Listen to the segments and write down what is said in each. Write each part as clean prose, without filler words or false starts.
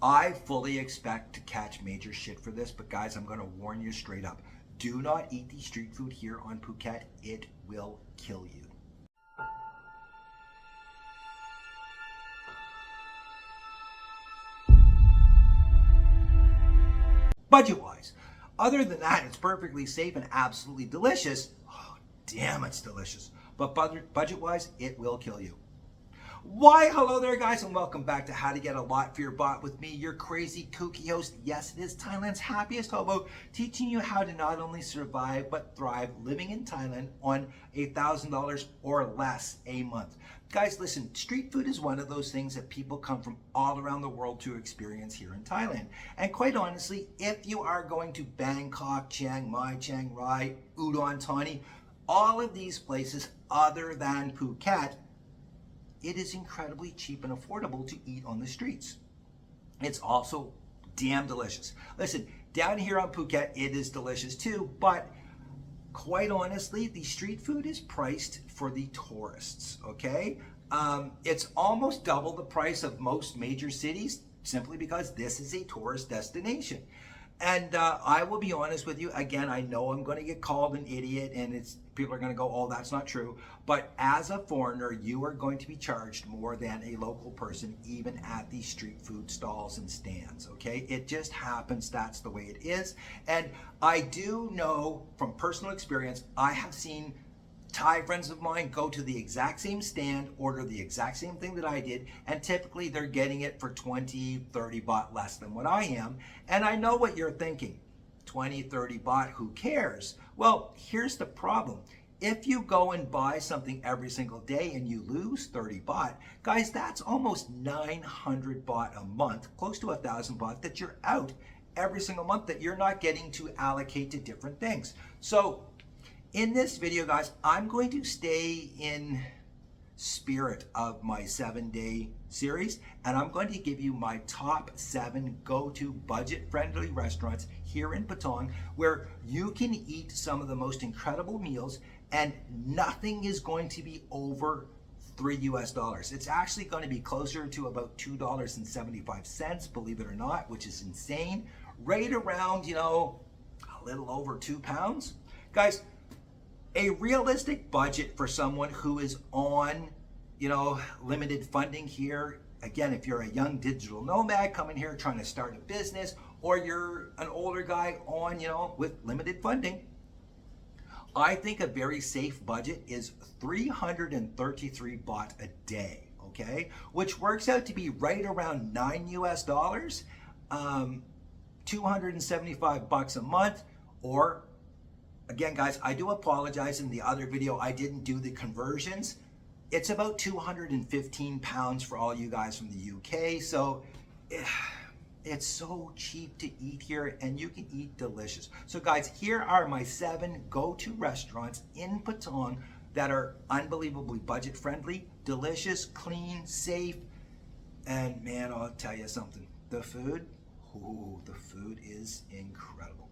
I fully expect to catch major shit for this, but guys, I'm going to warn you straight up. Do not eat the street food here on Phuket. It will kill you. Budget-wise, other than that, it's perfectly safe and absolutely delicious. Oh, damn, it's delicious. But budget-wise, it will kill you. Why, hello there guys, and welcome back to How to Get a Lot for Your Bot with me, your crazy kooky host. Yes, it is Thailand's happiest hobo, teaching you how to not only survive but thrive living in Thailand on $1,000 or less a month. Guys, listen, street food is one of those things that people come from all around the world to experience here in Thailand. And quite honestly, if you are going to Bangkok, Chiang Mai, Chiang Rai, Udon Thani, all of these places other than Phuket, it is incredibly cheap and affordable to eat on the streets. It's also damn delicious. Listen, down here on Phuket, it is delicious too, but quite honestly, the street food is priced for the tourists, okay? It's almost double the price of most major cities simply because this is a tourist destination. And I will be honest with you, again, I know I'm going to get called an idiot and people are going to go, oh, that's not true. But as a foreigner, you are going to be charged more than a local person, even at the street food stalls and stands, okay? It just happens, that's the way it is. And I do know from personal experience, I have seen Thai friends of mine go to the exact same stand, order the exact same thing that I did, and typically they're getting it for 20, 30 baht less than what I am. And I know what you're thinking, 20, 30 baht, who cares? Well, here's the problem. If you go and buy something every single day and you lose 30 baht, guys, that's almost 900 baht a month, close to 1,000 baht that you're out every single month that you're not getting to allocate to different things. So in this video, guys, I'm going to stay in spirit of my 7-day series, and I'm going to give you my top 7 go-to budget-friendly restaurants here in Patong where you can eat some of the most incredible meals and nothing is going to be over $3 US. It's actually going to be closer to about $2.75, believe it or not, which is insane. Right around, you know, a little over 2 pounds. Guys, a realistic budget for someone who is on, you know, limited funding here. Again, if you're a young digital nomad coming here trying to start a business, or you're an older guy on, you know, with limited funding, I think a very safe budget is 333 baht a day, okay? Which works out to be right around $9 US, 275 bucks a month, or again, guys, I do apologize. In the other video, I didn't do the conversions. It's about 215 pounds for all you guys from the UK. So it's so cheap to eat here and you can eat delicious. So guys, here are my 7 go-to restaurants in Patong that are unbelievably budget friendly, delicious, clean, safe. And man, I'll tell you something, the food is incredible.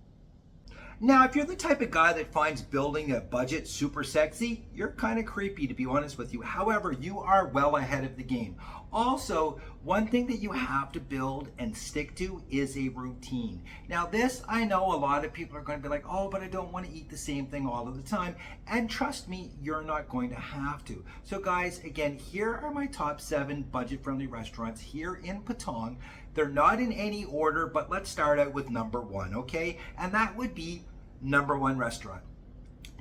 Now, if you're the type of guy that finds building a budget super sexy, you're kind of creepy, to be honest with you. However, you are well ahead of the game. Also, one thing that you have to build and stick to is a routine. Now, this, I know a lot of people are going to be like, oh, but I don't want to eat the same thing all of the time. And trust me, you're not going to have to. So guys, again, here are my top 7 budget-friendly restaurants here in Patong. They're not in any order, but let's start out with number 1, okay? And that would be number 1 restaurant.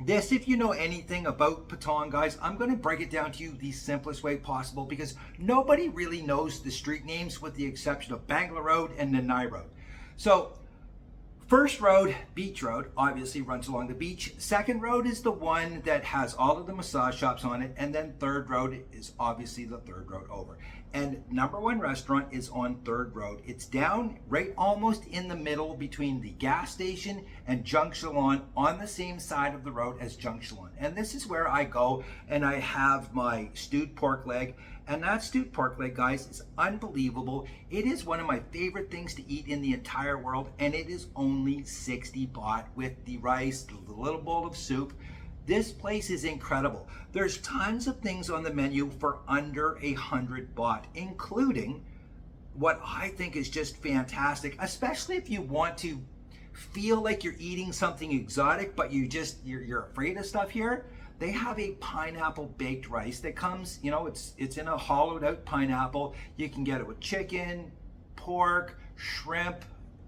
This, if you know anything about Patong, guys, I'm going to break it down to you the simplest way possible because nobody really knows the street names with the exception of Bangla Road and Nanai Road. So, first road, Beach Road, obviously runs along the beach. Second road is the one that has all of the massage shops on it. And then third road is obviously the third road over. And number 1 restaurant is on Third Road. It's down right almost in the middle between the gas station and Junk Shalon on the same side of the road as Junk Shalon. And this is where I go and I have my stewed pork leg. And that stewed pork leg, guys, is unbelievable. It is one of my favorite things to eat in the entire world. And it is only 60 baht with the rice, the little bowl of soup. This place is incredible. There's tons of things on the menu for under 100 baht, including what I think is just fantastic, especially if you want to feel like you're eating something exotic, but you're afraid of stuff here. They have a pineapple baked rice that comes, you know, it's in a hollowed out pineapple. You can get it with chicken, pork, shrimp.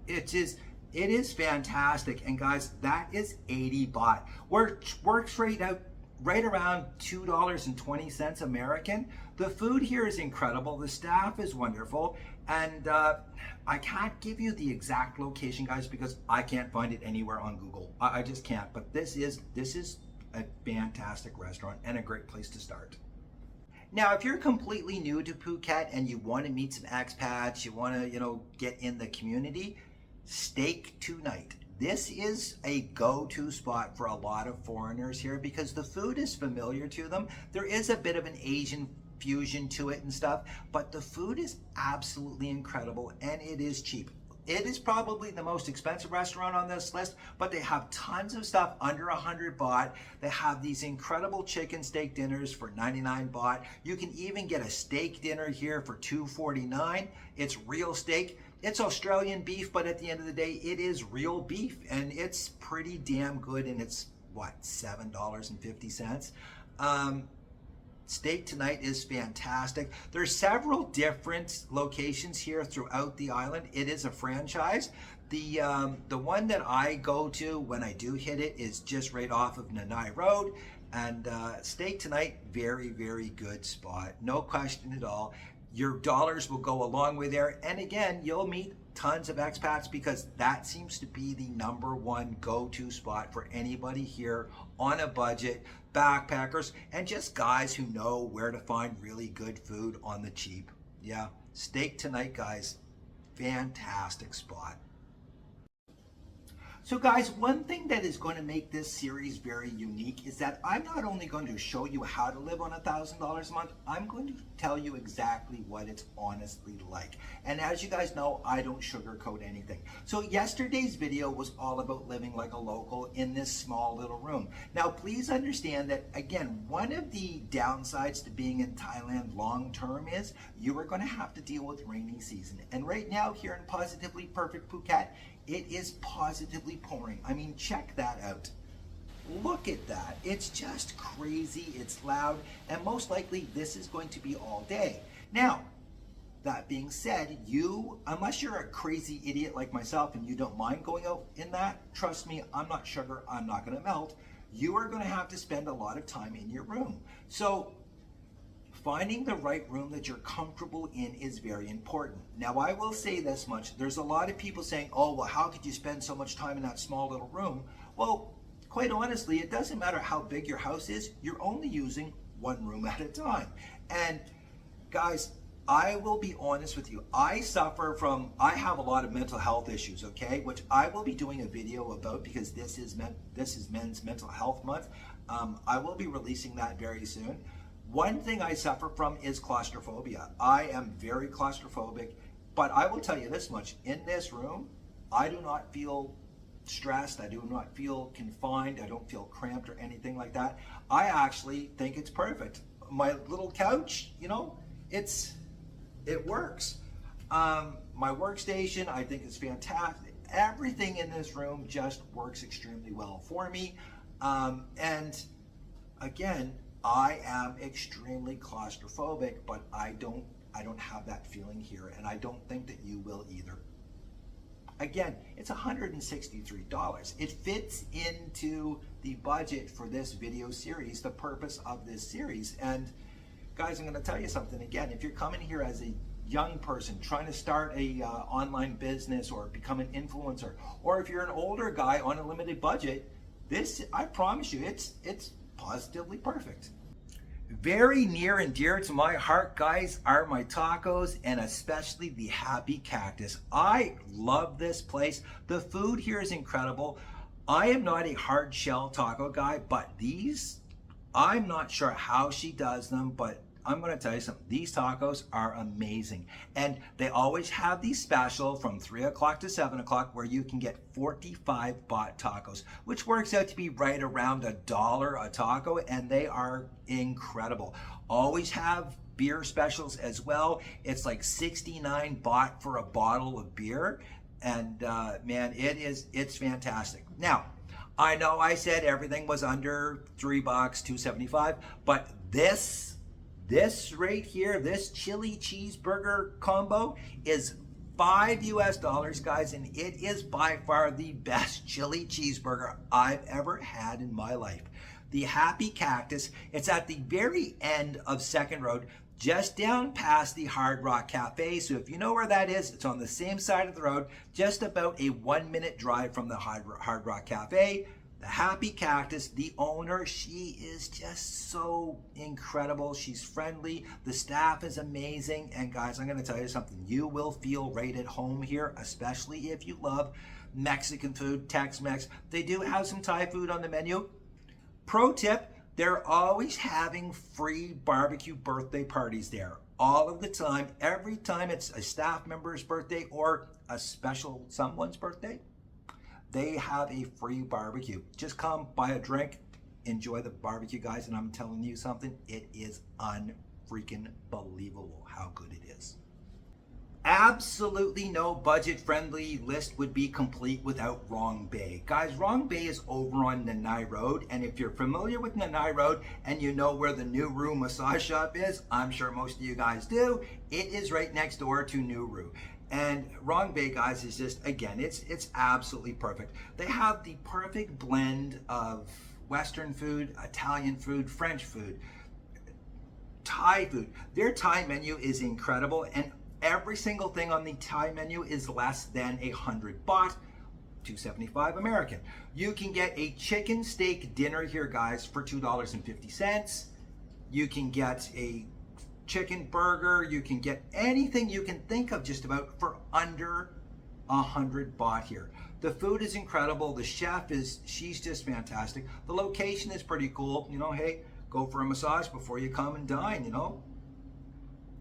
It is fantastic. And guys, that is 80 baht. Works right around $2.20 American. The food here is incredible. The staff is wonderful. And I can't give you the exact location, guys, because I can't find it anywhere on Google. I just can't. But this is a fantastic restaurant and a great place to start. Now, if you're completely new to Phuket and you want to meet some expats, you want to, you know, get in the community, Steak Tonight. This is a go-to spot for a lot of foreigners here because the food is familiar to them. There is a bit of an Asian fusion to it and stuff, but the food is absolutely incredible and it is cheap. It is probably the most expensive restaurant on this list, but they have tons of stuff under 100 baht. They have these incredible chicken steak dinners for 99 baht. You can even get a steak dinner here for 249. It's real steak. It's Australian beef, but at the end of the day, it is real beef, and it's pretty damn good, and it's, what, $7.50? Steak Tonight is fantastic. There's several different locations here throughout the island. It is a franchise. The one that I go to when I do hit it is just right off of Nanai Road. And Steak Tonight, very, very good spot. No question at all. Your dollars will go a long way there. And again, you'll meet tons of expats because that seems to be the #1 go-to spot for anybody here on a budget, backpackers, and just guys who know where to find really good food on the cheap. Yeah, Steak Tonight, guys, fantastic spot. So guys, one thing that is going to make this series very unique is that I'm not only going to show you how to live on $1,000 a month, I'm going to tell you exactly what it's honestly like. And as you guys know, I don't sugarcoat anything. So yesterday's video was all about living like a local in this small little room. Now please understand that, again, one of the downsides to being in Thailand long term is you are going to have to deal with rainy season. And right now here in positively perfect Phuket, it is positively pouring. I mean, check that out. Look at that. It's just crazy. It's loud. And most likely this is going to be all day. Now, that being said, unless you're a crazy idiot like myself and you don't mind going out in that, trust me, I'm not sugar. I'm not going to melt. You are going to have to spend a lot of time in your room. So finding the right room that you're comfortable in is very important. Now, I will say this much. There's a lot of people saying, oh, well, how could you spend so much time in that small little room? Well, quite honestly, it doesn't matter how big your house is. You're only using one room at a time. And guys, I will be honest with you. I have a lot of mental health issues, okay? Which I will be doing a video about because this is Men's Mental Health Month. I will be releasing that very soon. One thing I suffer from is claustrophobia. I am very claustrophobic, but I will tell you this much. In this room, I do not feel stressed. I do not feel confined. I don't feel cramped or anything like that. I actually think it's perfect. My little couch, you know, it works. My workstation, I think is fantastic. Everything in this room just works extremely well for me. And again, I am extremely claustrophobic, but I don't have that feeling here, and I don't think that you will either. Again, it's $163. It fits into the budget for this video series, the purpose of this series. And guys, I'm going to tell you something again. If you're coming here as a young person trying to start a online business or become an influencer, or if you're an older guy on a limited budget, this, I promise you, it's positively perfect. Very near and dear to my heart, guys, are my tacos, and especially the Happy Cactus. I love this place. The food here is incredible. I am not a hard shell taco guy, but these, I'm not sure how she does them, but I'm going to tell you something. These tacos are amazing. And they always have these special from 3 o'clock to 7 o'clock where you can get 45 baht tacos, which works out to be right around $1 a taco, and they are incredible. Always have beer specials as well. It's like 69 baht for a bottle of beer. And man, it's fantastic. Now, I know I said everything was under $3, $2.75, but this right here, this chili cheeseburger combo is $5 guys, and it is by far the best chili cheeseburger I've ever had in my life. The Happy Cactus, it's at the very end of 2nd Road, just down past the Hard Rock Cafe. So if you know where that is, it's on the same side of the road, just about a 1-minute drive from the Hard Rock Cafe. The Happy Cactus, the owner, she is just so incredible. She's friendly. The staff is amazing. And guys, I'm going to tell you something. You will feel right at home here, especially if you love Mexican food, Tex-Mex. They do have some Thai food on the menu. Pro tip, they're always having free barbecue birthday parties there. All of the time, every time it's a staff member's birthday or a special someone's birthday, they have a free barbecue. Just come, buy a drink, enjoy the barbecue, guys, and I'm telling you something, it is unfreaking believable how good it is. Absolutely no budget-friendly list would be complete without Wrong Bay. Guys, Wrong Bay is over on Nanai Road, and if you're familiar with Nanai Road and you know where the Nuru massage shop is, I'm sure most of you guys do, it is right next door to Nuru. And Wrong Bay, guys, is just, again, it's absolutely perfect. They have the perfect blend of Western food, Italian food, French food, Thai food. Their Thai menu is incredible, and every single thing on the Thai menu is less than 100 baht, $2.75 American. You can get a chicken steak dinner here, guys, for $2.50. You can get a chicken burger. You can get anything you can think of just about for under 100 baht here. The food is incredible. The chef she's just fantastic. The location is pretty cool. You know, hey, go for a massage before you come and dine, you know.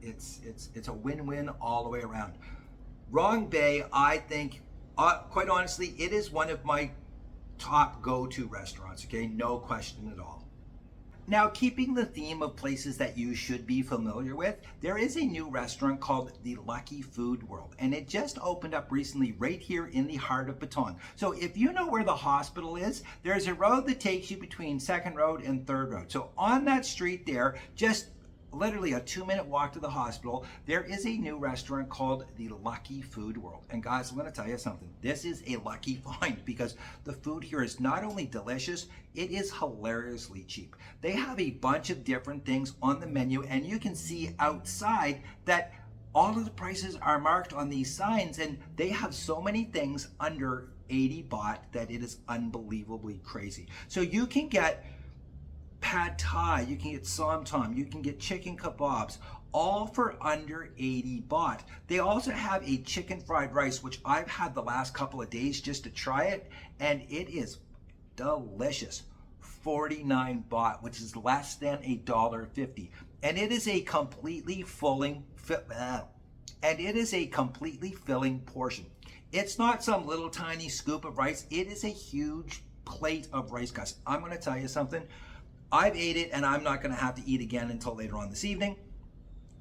It's a win-win all the way around. Wrong Bay, I think, quite honestly, it is one of my top go-to restaurants, okay? No question at all. Now, keeping the theme of places that you should be familiar with, there is a new restaurant called the Lucky Food World, and it just opened up recently right here in the heart of Patong. So if you know where the hospital is, there's a road that takes you between 2nd Road and 3rd Road. So on that street there, just literally a 2-minute walk to the hospital, there is a new restaurant called the Lucky Food World. And guys, I'm going to tell you something. This is a lucky find because the food here is not only delicious, it is hilariously cheap. They have a bunch of different things on the menu, and you can see outside that all of the prices are marked on these signs, and they have so many things under 80 baht that it is unbelievably crazy. So you can get pad thai, you can get somtam, you can get chicken kebabs, all for under 80 baht. They also have a chicken fried rice, which I've had the last couple of days just to try it, and it is delicious. 49 baht, which is less than $1.50. And it is a completely filling portion. It's not some little tiny scoop of rice. It is a huge plate of rice, guys. I'm going to tell you something. I've ate it, and I'm not going to have to eat again until later on this evening.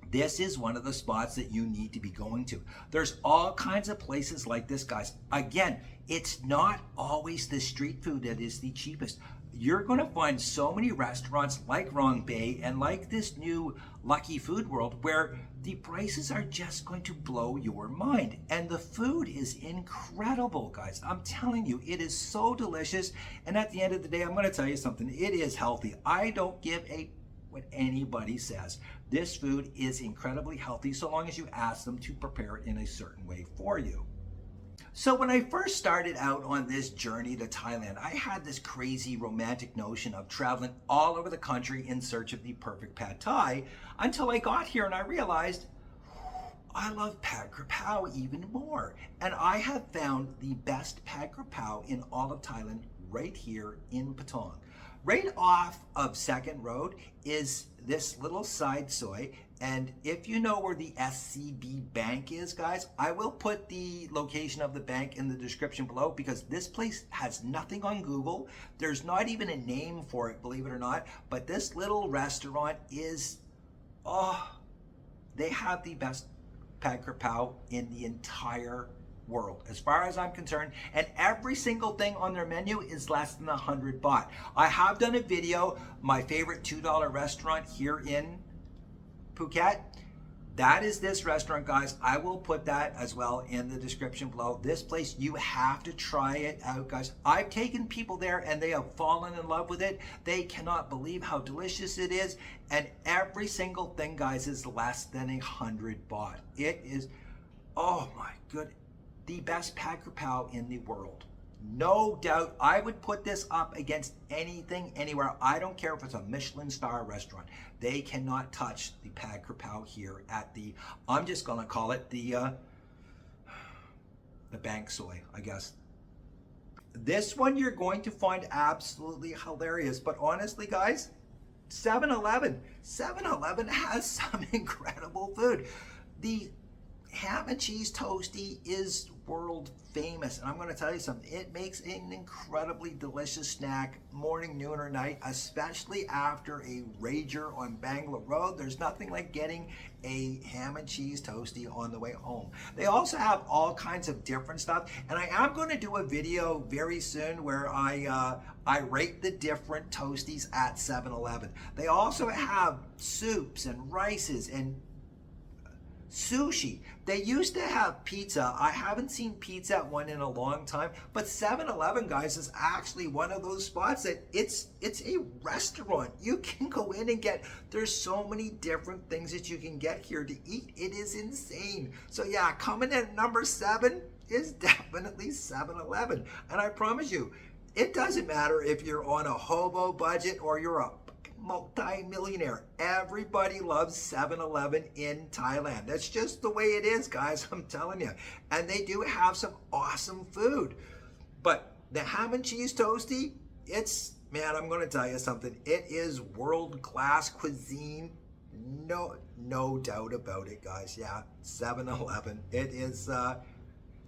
This is one of the spots that you need to be going to. There's all kinds of places like this, guys. Again, it's not always the street food that is the cheapest. You're going to find so many restaurants like Wrong Bay and like this new Lucky Food World where the prices are just going to blow your mind. And the food is incredible, guys. I'm telling you, it is so delicious. And at the end of the day, I'm going to tell you something. It is healthy. I don't give a what anybody says. This food is incredibly healthy so long as you ask them to prepare it in a certain way for you. So when I first started out on this journey to Thailand, I had this crazy romantic notion of traveling all over the country in search of the perfect pad thai until I got here and I realized I love pad krapao even more. And I have found the best pad krapao in all of Thailand right here in Patong. Right off of 2nd Road is this little side soy, and if you know where the SCB Bank is, guys, I will put the location of the bank in the description below because this place has nothing on Google. There's not even a name for it, believe it or not, but this little restaurant is, oh, they have the best pad krapao in the entire world, as far as I'm concerned, and every single thing on their menu is less than 100 baht. I have done a video, my favorite $2 restaurant here in Phuket. That is this restaurant, guys. I will put that as well in the description below. This place, you have to try it out, guys. I've taken people there and they have fallen in love with it. They cannot believe how delicious it is. And every single thing, guys, is less than 100 baht. It is, oh my good, the best pad krapao in the world. No doubt, I would put this up against anything, anywhere. I don't care if it's a Michelin star restaurant. They cannot touch the pad krapao here at the, I'm just gonna call it the Bank Soy, I guess. This one you're going to find absolutely hilarious, but honestly, guys, 7-Eleven has some incredible food. The ham and cheese toasty is world famous, and I'm going to tell you something, it makes an incredibly delicious snack morning, noon, or night, especially after a rager on Bangalore Road. There's nothing like getting a ham and cheese toasty on the way home. They also have all kinds of different stuff, and I am going to do a video very soon where I rate the different toasties at 7-Eleven. They also have soups and rices and sushi. They used to have pizza. I haven't seen pizza at one in a long time, but 7-Eleven, guys, is actually one of those spots that it's a restaurant. You can go in and get, there's so many different things that you can get here to eat. It is insane. So yeah, coming in at number 7 is definitely 7-Eleven. And I promise you, it doesn't matter if you're on a hobo budget or you're a multi-millionaire. Everybody loves 7-Eleven in Thailand. That's just the way it is, guys, I'm telling you. And they do have some awesome food. But the ham and cheese toasty, it's, man, I'm going to tell you something. It is world-class cuisine. No doubt about it, guys. Yeah, 7-Eleven. It is,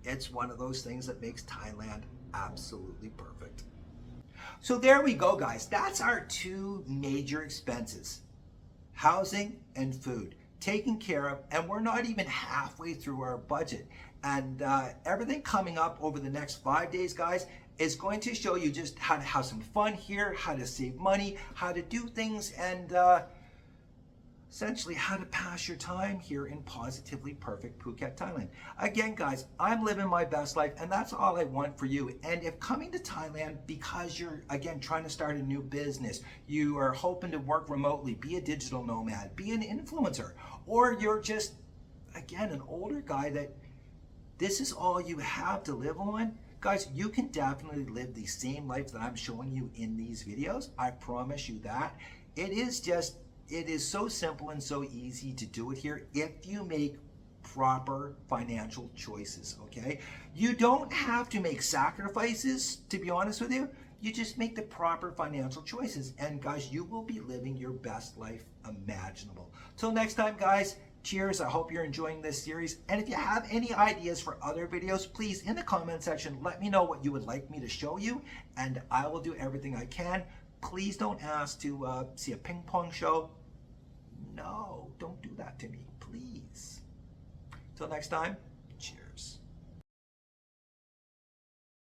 it's one of those things that makes Thailand absolutely perfect. So there we go, guys. That's our 2 major expenses, housing and food, taken care of, and we're not even halfway through our budget. And everything coming up over the next 5 days, guys, is going to show you just how to have some fun here, how to save money, how to do things, and essentially how to pass your time here in positively perfect Phuket, Thailand. Again, guys, I'm living my best life, and that's all I want for you. And if coming to Thailand because you're, again, trying to start a new business, you are hoping to work remotely, be a digital nomad, be an influencer, or you're just, again, an older guy that this is all you have to live on, guys, you can definitely live the same life that I'm showing you in these videos. I promise you that. It is so simple and so easy to do it here if you make proper financial choices, okay? You don't have to make sacrifices, to be honest with you. You just make the proper financial choices, and guys, you will be living your best life imaginable. Till next time, guys, cheers. I hope you're enjoying this series, and if you have any ideas for other videos, please, in the comment section, let me know what you would like me to show you, and I will do everything I can. Please don't ask to see a ping pong show. No, don't do that to me, please. Till next time.